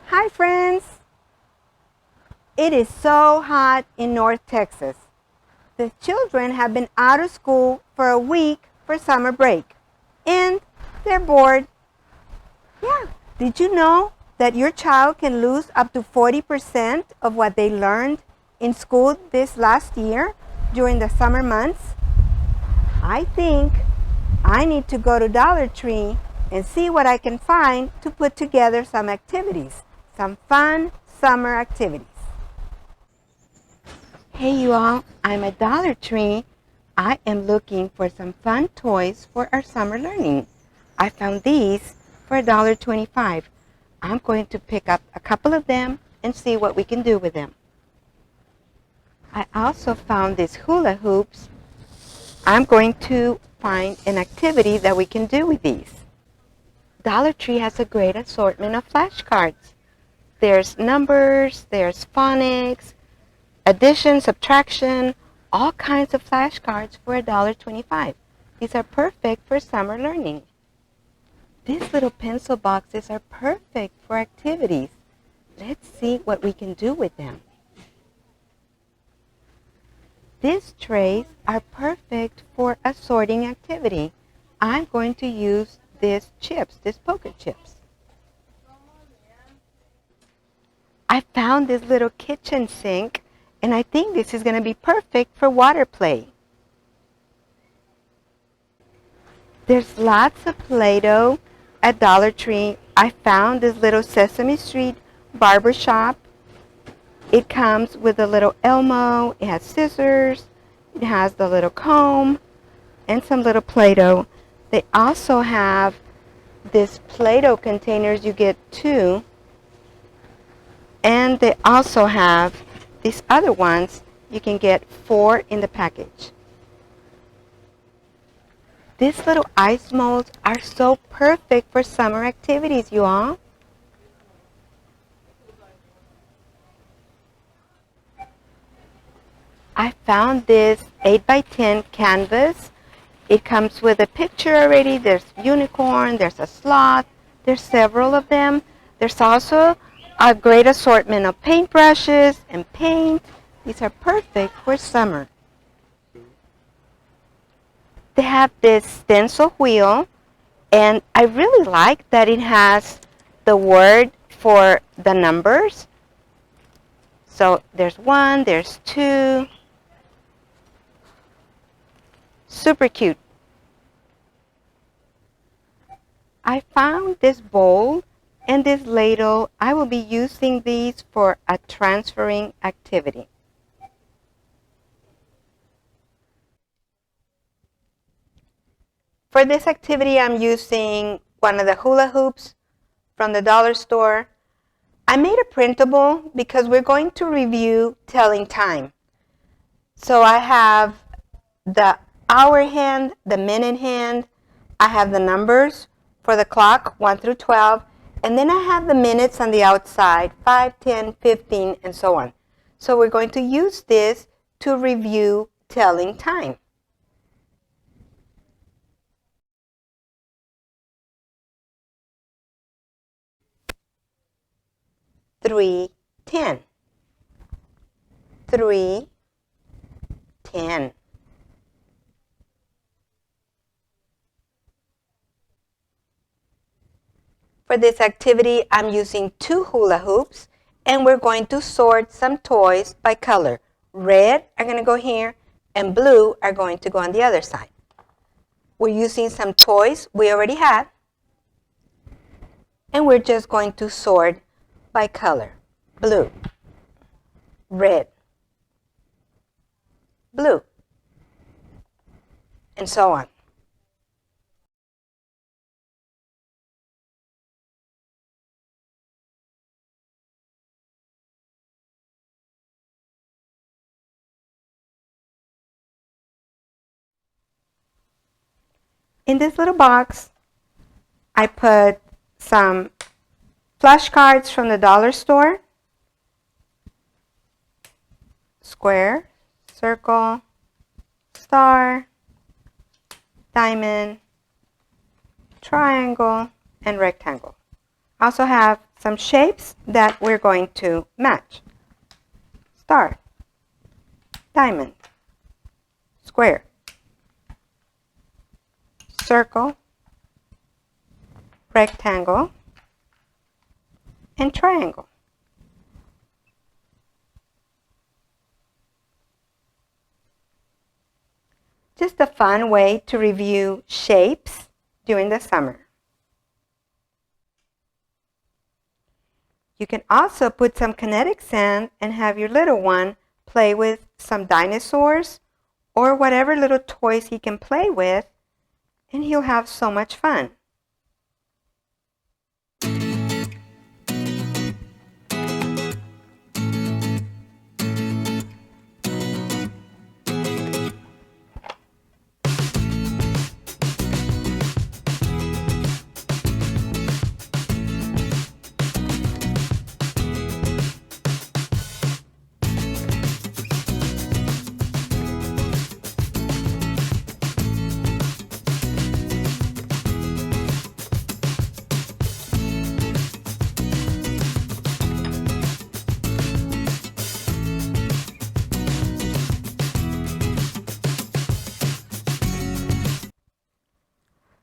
Hi friends! It is so hot in North Texas. The children have been out of school for a week for summer break and they're bored. Yeah, did you know that your child can lose up to 40% of what they learned in school this last year during the summer months? I think I need to go to Dollar Tree and see what I can find to put together some activities, some fun summer activities. Hey you all, I'm at Dollar Tree. I am looking for some fun toys for our summer learning. I found these for $1.25. I'm going to pick up a couple of them and see what we can do with them. I also found these hula hoops. I'm going to find an activity that we can do with these. Dollar Tree has a great assortment of flashcards. There's numbers, there's phonics, addition, subtraction, all kinds of flashcards for $1.25. These are perfect for summer learning. These little pencil boxes are perfect for activities. Let's see what we can do with them. These trays are perfect for a sorting activity. I'm going to use these chips, these poker chips. I found this little kitchen sink, and I think this is going to be perfect for water play. There's lots of Play-Doh at Dollar Tree. I found this little Sesame Street barber shop. It comes with a little Elmo. It has scissors. It has the little comb and some little Play-Doh. They also have this Play-Doh containers. You get 2. And they also have these other ones. You can get 4 in the package. These little ice molds are so perfect for summer activities, you all. I found this 8x10 canvas. It comes with a picture already. There's unicorn, there's a sloth, there's several of them. There's also a great assortment of paintbrushes and paint. These are perfect for summer. They have this stencil wheel, and I really like that it has the word for the numbers. So there's 1, there's 2. Super cute. I found this bowl and this ladle. I will be using these for a transferring activity. For this activity, I'm using one of the hula hoops from the dollar store. I made a printable because we're going to review telling time. So I have the hour hand, the minute hand. I have the numbers for the clock, 1 through 12. And then I have the minutes on the outside, 5, 10, 15, and so on. So we're going to use this to review telling time. Three, 10. 3, 10. For this activity, I'm using 2 hula hoops, and we're going to sort some toys by color. Red are going to go here, and blue are going to go on the other side. We're using some toys we already had, and we're just going to sort by color. Blue, red, blue, and so on. In this little box, I put some flashcards from the dollar store. Square, circle, star, diamond, triangle, and rectangle. I also have some shapes that we're going to match. Star, diamond, square, circle, rectangle, and triangle. Just a fun way to review shapes during the summer. You can also put some kinetic sand and have your little one play with some dinosaurs or whatever little toys he can play with, and he'll have so much fun.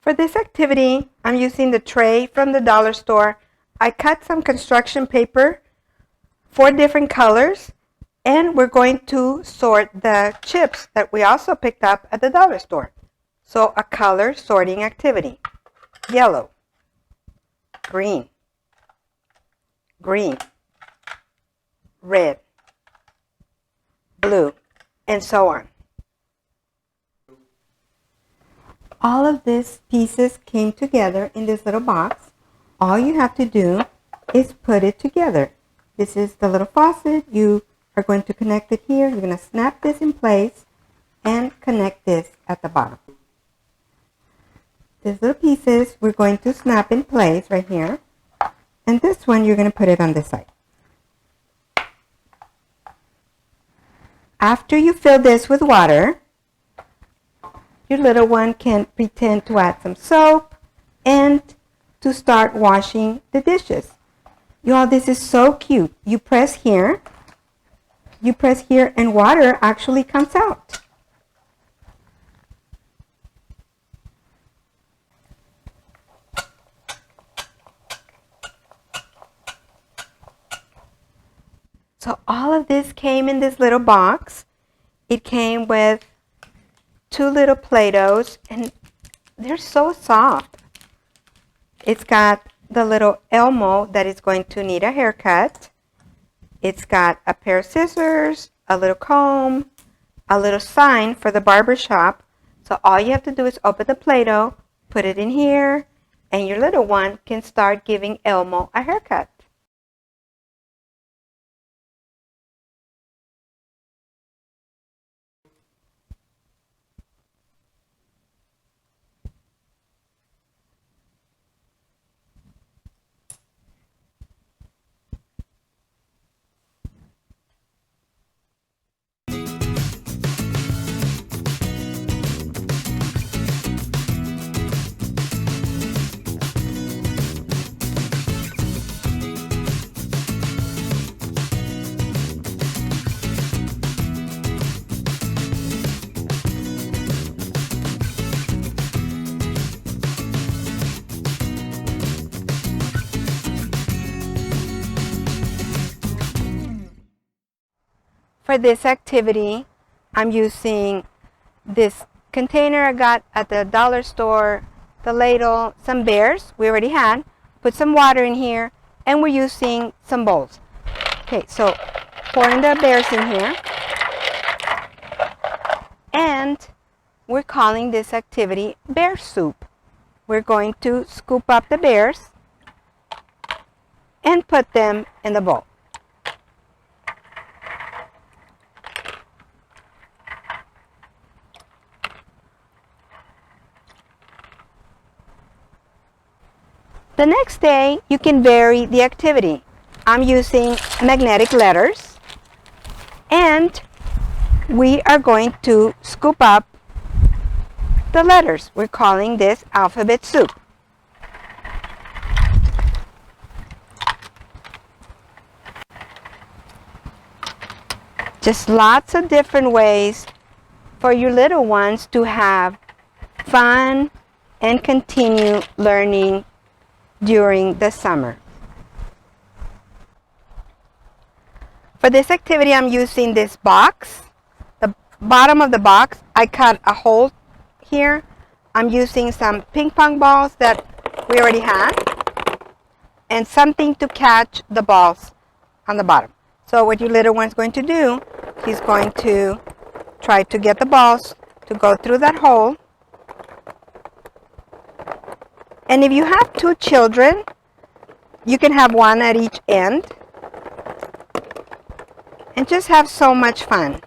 For this activity, I'm using the tray from the dollar store. I cut some construction paper, 4 different colors, and we're going to sort the chips that we also picked up at the dollar store. So a color sorting activity. Yellow, green, green, red, blue, and so on. All of these pieces came together in this little box. All you have to do is put it together. This is the little faucet. You are going to connect it here. You're going to snap this in place and connect this at the bottom. These little pieces we're going to snap in place right here. And this one you're going to put it on this side. After you fill this with water, your little one can pretend to add some soap and to start washing the dishes. Y'all, this is so cute. You press here, and water actually comes out. So all of this came in this little box. It came with 2 little Play-Dohs, and they're so soft. It's got the little Elmo that is going to need a haircut. It's got a pair of scissors, a little comb, a little sign for the barber shop. So all you have to do is open the Play-Doh, put it in here, and your little one can start giving Elmo a haircut. For this activity, I'm using this container I got at the dollar store, the ladle, some bears we already had, put some water in here, and we're using some bowls. Okay, so pouring the bears in here, and we're calling this activity bear soup. We're going to scoop up the bears and put them in the bowl. The next day, you can vary the activity. I'm using magnetic letters, and we are going to scoop up the letters. We're calling this alphabet soup. Just lots of different ways for your little ones to have fun and continue learning during the summer. For this activity, I'm using this box. The bottom of the box, I cut a hole here. I'm using some ping pong balls that we already had and something to catch the balls on the bottom. So what your little one's going to do, he's going to try to get the balls to go through that hole. And if you have two children, you can have one at each end and just have so much fun.